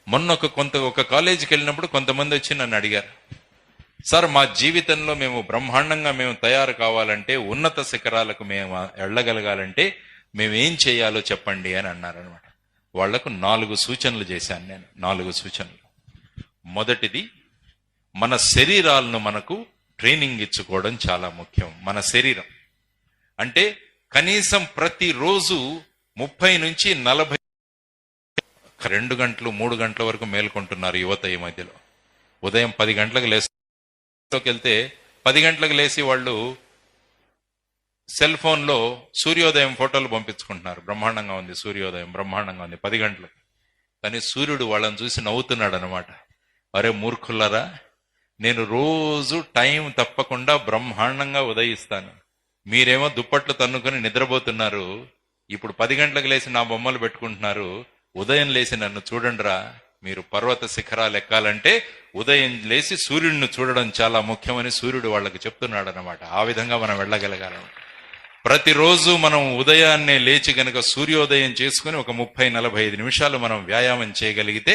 మొన్న ఒక కాలేజీకి వెళ్ళినప్పుడు కొంతమంది వచ్చి నన్ను అడిగారు, సార్ మా జీవితంలో మేము బ్రహ్మాండంగా మేము తయారు కావాలంటే, ఉన్నత శిఖరాలకు మేము వెళ్ళగలగాలంటే మేము ఏం చేయాలో చెప్పండి అని అన్నారనమాట. వాళ్లకు 4 సూచనలు చేశాను నేను. 4 సూచనలు. మొదటిది, మన శరీరాలను మనకు ట్రైనింగ్ ఇచ్చుకోవడం చాలా ముఖ్యం. మన శరీరం అంటే కనీసం ప్రతిరోజు 30 నుంచి 40 2 గంటలు 3 గంటల వరకు మేల్కొంటున్నారు యువత ఈ మధ్యలో. ఉదయం 10 గంటలకు వెళ్తే 10 గంటలకు లేచి వాళ్ళు సెల్ ఫోన్లో సూర్యోదయం ఫోటోలు పంపించుకుంటున్నారు. బ్రహ్మాండంగా ఉంది సూర్యోదయం, బ్రహ్మాండంగా ఉంది 10 గంటలకు. కానీ సూర్యుడు వాళ్ళని చూసి నవ్వుతున్నాడు అనమాట. అరే మూర్ఖులారా, నేను రోజు టైం తప్పకుండా బ్రహ్మాండంగా ఉదయిస్తాను, మీరేమో దుప్పట్లు తన్నుకొని నిద్రపోతున్నారు, ఇప్పుడు 10 గంటలకు లేచి నా బొమ్మలు పెట్టుకుంటున్నారు, ఉదయం లేచి నన్ను చూడండిరా, మీరు పర్వత శిఖరాలు ఎక్కాలంటే ఉదయం లేచి సూర్యుడిని చూడడం చాలా ముఖ్యమని సూర్యుడు వాళ్ళకి చెప్తున్నాడు అనమాట. ఆ విధంగా మనం వెళ్ళగలగాలి. ప్రతిరోజు మనం ఉదయాన్నే లేచి గనక సూర్యోదయం చేసుకుని ఒక 30-45 నిమిషాలు మనం వ్యాయామం చేయగలిగితే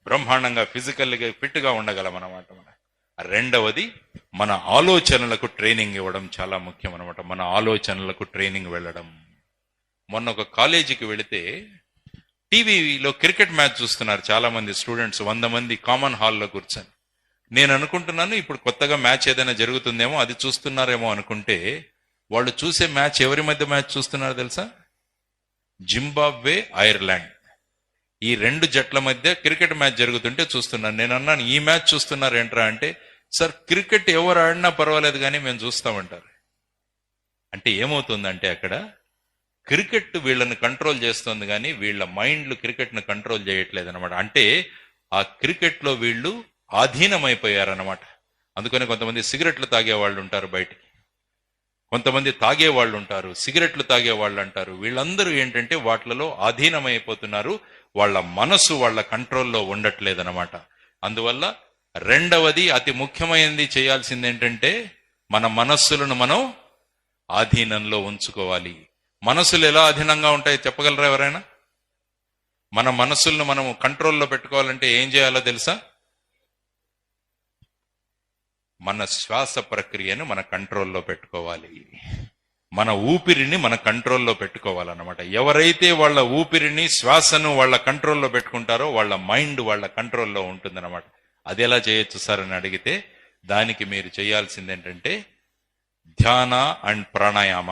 బ్రహ్మాండంగా ఫిజికల్గా ఫిట్ గా ఉండగలం అనమాట. రెండవది, మన ఆలోచనలకు ట్రైనింగ్ ఇవ్వడం చాలా ముఖ్యం అనమాట. మన ఆలోచనలకు ట్రైనింగ్ వెళ్ళడం. మొన్న ఒక కాలేజీకి వెళితే టీవీలో క్రికెట్ మ్యాచ్ చూస్తున్నారు చాలా మంది స్టూడెంట్స్, 100 మంది కామన్ హాల్లో కూర్చొని. నేను అనుకుంటున్నాను ఇప్పుడు కొత్తగా మ్యాచ్ ఏదైనా జరుగుతుందేమో అది చూస్తున్నారేమో అనుకుంటే, వాళ్ళు చూసే మ్యాచ్ ఎవరి మధ్య మ్యాచ్ చూస్తున్నారు తెలుసా? జింబాబ్వే, ఐర్లాండ్, ఈ 2 జట్ల మధ్య క్రికెట్ మ్యాచ్ జరుగుతుంటే చూస్తున్నాను. నేను అన్నాను, ఈ మ్యాచ్ చూస్తున్నారు ఏంట్రా అంటే, సార్ క్రికెట్ ఎవరు ఆడినా పర్వాలేదు కానీ మేము చూస్తామంటారు. అంటే ఏమవుతుందంటే అక్కడ క్రికెట్ వీళ్ళని కంట్రోల్ చేస్తుంది కానీ వీళ్ళ మైండ్లు క్రికెట్ను కంట్రోల్ చేయట్లేదు అనమాట. అంటే ఆ క్రికెట్ లో వీళ్ళు ఆధీనమైపోయారనమాట. అందుకని కొంతమంది సిగరెట్లు తాగే వాళ్ళు ఉంటారు బయటికి, కొంతమంది తాగే వాళ్ళు ఉంటారు, సిగరెట్లు తాగే వాళ్ళు అంటారు. వీళ్ళందరూ ఏంటంటే వాటిలలో ఆధీనమైపోతున్నారు, వాళ్ళ మనసు వాళ్ళ కంట్రోల్లో ఉండట్లేదనమాట. అందువల్ల రెండవది అతి ముఖ్యమైనది చేయాల్సింది ఏంటంటే మన మనస్సులను మనం ఆధీనంలో ఉంచుకోవాలి. మనసులు ఎలా అధీనంగా ఉంటాయి చెప్పగలరా ఎవరైనా? మన మనసులను మనం కంట్రోల్లో పెట్టుకోవాలంటే ఏం చేయాలో తెలుసా? మన శ్వాస ప్రక్రియను మన కంట్రోల్లో పెట్టుకోవాలి, మన ఊపిరిని మన కంట్రోల్లో పెట్టుకోవాలన్నమాట. ఎవరైతే వాళ్ళ ఊపిరిని శ్వాసను వాళ్ళ కంట్రోల్లో పెట్టుకుంటారో వాళ్ళ మైండ్ వాళ్ళ కంట్రోల్లో ఉంటుందన్నమాట. అది ఎలా చేయొచ్చు సార్ అని అడిగితే, దానికి మీరు చేయాల్సింది ఏంటంటే ధ్యాన అండ్ ప్రాణాయామ.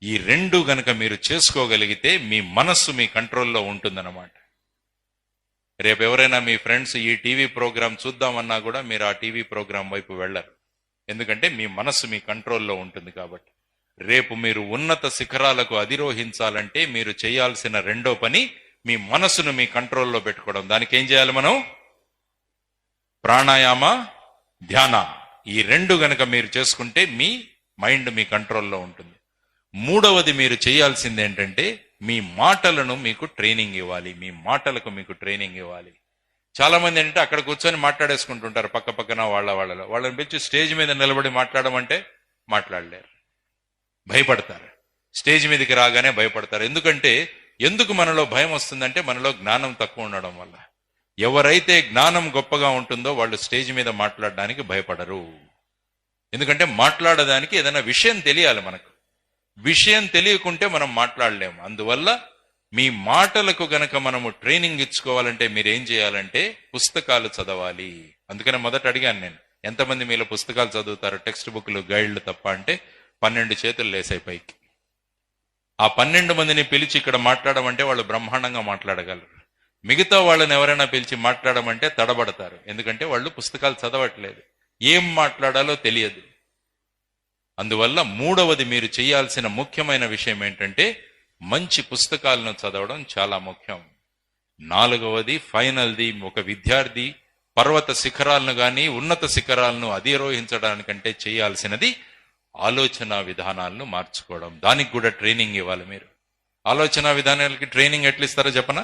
ఈ 2 గనక మీరు చేసుకోగలిగితే మీ మనస్సు మీ కంట్రోల్లో ఉంటుందన్నమాట. రేపు ఎవరైనా మీ ఫ్రెండ్స్ ఈ టీవీ ప్రోగ్రాం చూద్దామన్నా కూడా మీరు ఆ టీవీ ప్రోగ్రాం వైపు వెళ్ళరు, ఎందుకంటే మీ మనస్సు మీ కంట్రోల్లో ఉంటుంది కాబట్టి. రేపు మీరు ఉన్నత శిఖరాలకు అధిరోహించాలంటే మీరు చేయాల్సిన రెండో పని మీ మనసును మీ కంట్రోల్లో పెట్టుకోవడం. దానికి ఏం చేయాలి మనం? ప్రాణాయామ, ధ్యాన. ఈ 2 గనక మీరు చేసుకుంటే మీ మైండ్ మీ కంట్రోల్లో ఉంటుంది. మూడవది మీరు చేయాల్సింది ఏంటంటే మీ మాటలను మీకు ట్రైనింగ్ ఇవ్వాలి. మీ మాటలకు మీకు ట్రైనింగ్ ఇవ్వాలి. చాలా మంది ఏంటంటే అక్కడ కూర్చొని మాట్లాడేసుకుంటుంటారు పక్క పక్కన వాళ్ళని పిలిచి స్టేజ్ మీద నిలబడి మాట్లాడమంటే మాట్లాడలేరు, భయపడతారు. స్టేజ్ మీదకి రాగానే భయపడతారు. ఎందుకు మనలో భయం వస్తుందంటే మనలో జ్ఞానం తక్కువ ఉండడం వల్ల. ఎవరైతే జ్ఞానం గొప్పగా ఉంటుందో వాళ్ళు స్టేజ్ మీద మాట్లాడడానికి భయపడరు. ఎందుకంటే మాట్లాడడానికి ఏదైనా విషయం తెలియాలి. మనకు విషయం తెలియకుంటే మనం మాట్లాడలేము. అందువల్ల మీ మాటలకు గనక మనము ట్రైనింగ్ ఇచ్చుకోవాలంటే మీరేం చేయాలంటే పుస్తకాలు చదవాలి. అందుకనే మొదట అడిగాను నేను, ఎంతమంది మీలో పుస్తకాలు చదువుతారు? టెక్స్ట్ బుక్లు, గైడ్లు తప్ప అంటే 12 చేతులు లేసాయి పైకి. ఆ 12 మందిని పిలిచి ఇక్కడ మాట్లాడమంటే వాళ్ళు బ్రహ్మాండంగా మాట్లాడగలరు. మిగతా వాళ్ళని ఎవరైనా పిలిచి మాట్లాడమంటే తడబడతారు, ఎందుకంటే వాళ్ళు పుస్తకాలు చదవట్లేదు, ఏం మాట్లాడాలో తెలియదు. అందువల్ల మూడవది మీరు చేయాల్సిన ముఖ్యమైన విషయం ఏంటంటే మంచి పుస్తకాలను చదవడం చాలా ముఖ్యం. 4వది ఫైనల్ది, ఒక విద్యార్థి పర్వత శిఖరాలను గాని ఉన్నత శిఖరాలను అధిరోహించడానికంటే చేయాల్సినది ఆలోచన విధానాలను మార్చుకోవడం. దానికి కూడా ట్రైనింగ్ ఇవ్వాలి మీరు. ఆలోచన విధానాలకి ట్రైనింగ్ ఎట్లా ఇస్తారో చెప్పనా?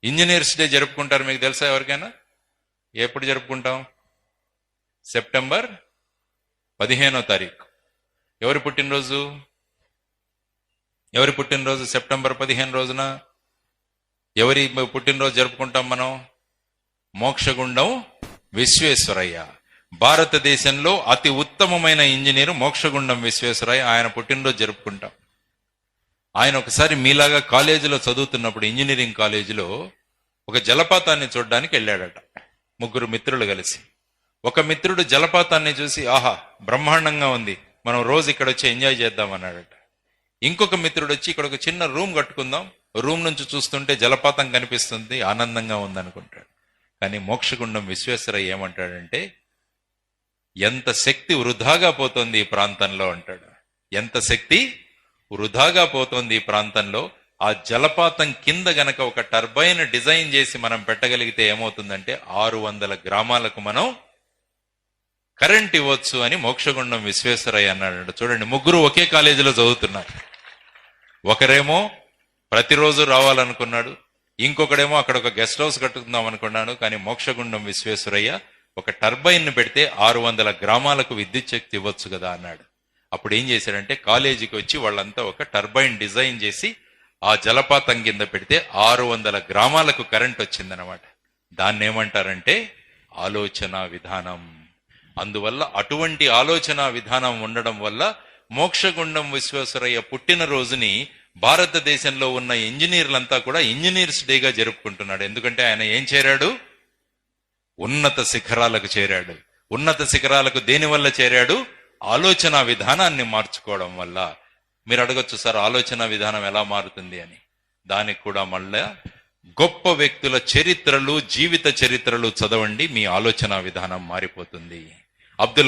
ఇంజనీర్స్ డే జరుపుకుంటారు, మీకు తెలుసా ఎవరికైనా? ఎప్పుడు జరుపుకుంటాం? సెప్టెంబర్ 15వ తారీఖు. ఎవరి పుట్టినరోజు? సెప్టెంబర్ 15 రోజున ఎవరి పుట్టినరోజు జరుపుకుంటాం మనం? మోక్షగుండం విశ్వేశ్వరయ్య. భారతదేశంలో అతి ఉత్తమమైన ఇంజనీర్ మోక్షగుండం విశ్వేశ్వరయ్య. ఆయన పుట్టినరోజు జరుపుకుంటాం. ఆయన ఒకసారి మీలాగా కాలేజీలో చదువుతున్నప్పుడు, ఇంజనీరింగ్ కాలేజీలో ఒక జలపాతాన్ని చూడడానికి వెళ్ళాడట, ముగ్గురు మిత్రులు కలిసి. ఒక మిత్రుడు జలపాతాన్ని చూసి, ఆహా బ్రహ్మాండంగా ఉంది, మనం రోజు ఇక్కడ వచ్చి ఎంజాయ్ చేద్దాం అన్నాడట. ఇంకొక మిత్రుడు వచ్చి, ఇక్కడ ఒక చిన్న రూమ్ కట్టుకుందాం, రూమ్ నుంచి చూస్తుంటే జలపాతం కనిపిస్తుంది, ఆనందంగా ఉందనుకుంటాడు. కానీ మోక్షగుండం విశ్వేశ్వరయ్య ఏమంటాడంటే, ఎంత శక్తి వృధాగా పోతోంది ఈ ప్రాంతంలో అంటాడు. ఎంత శక్తి వృధాగా పోతోంది ఈ ప్రాంతంలో. ఆ జలపాతం కింద గనక ఒక టర్బైన్ డిజైన్ చేసి మనం పెట్టగలిగితే ఏమవుతుందంటే 600 గ్రామాలకు మనం కరెంట్ ఇవ్వచ్చు అని మోక్షగుండం విశ్వేశ్వరయ్య అన్నాడు. చూడండి, ముగ్గురు ఒకే కాలేజీలో చదువుతున్నారు. ఒకరేమో ప్రతిరోజు రావాలనుకున్నాడు, ఇంకొకడేమో అక్కడ ఒక గెస్ట్ హౌస్ కట్టుకుందాం అనుకున్నాడు. కానీ మోక్షగుండం విశ్వేశ్వరయ్య ఒక టర్బైన్ పెడితే 600 గ్రామాలకు విద్యుత్ శక్తి ఇవ్వచ్చు కదా అన్నాడు. అప్పుడు ఏం చేశాడంటే, కాలేజీకి వచ్చి వాళ్ళంతా ఒక టర్బైన్ డిజైన్ చేసి ఆ జలపాతం కింద పెడితే 600 గ్రామాలకు కరెంట్ వచ్చిందనమాట. దాన్ని ఏమంటారంటే ఆలోచన విధానం. అందువల్ల అటువంటి ఆలోచన విధానం ఉండడం వల్ల మోక్షగుండం విశ్వేశ్వరయ్య పుట్టినరోజుని భారతదేశంలో ఉన్న ఇంజనీర్లంతా కూడా ఇంజనీర్స్ డేగా జరుపుకుంటున్నాడు. ఎందుకంటే ఆయన ఏం చేరాడు? ఉన్నత శిఖరాలకు చేరాడు. ఉన్నత శిఖరాలకు దేనివల్ల చేరాడు? ఆలోచన విధానాన్ని మార్చుకోవడం వల్ల. మీరు అడగొచ్చు, సార్ ఆలోచన విధానం ఎలా మారుతుంది అని. దానికి కూడా మళ్ళా గొప్ప వ్యక్తుల చరిత్రలు, జీవిత చరిత్రలు చదవండి, మీ ఆలోచన విధానం మారిపోతుంది. అబ్దుల్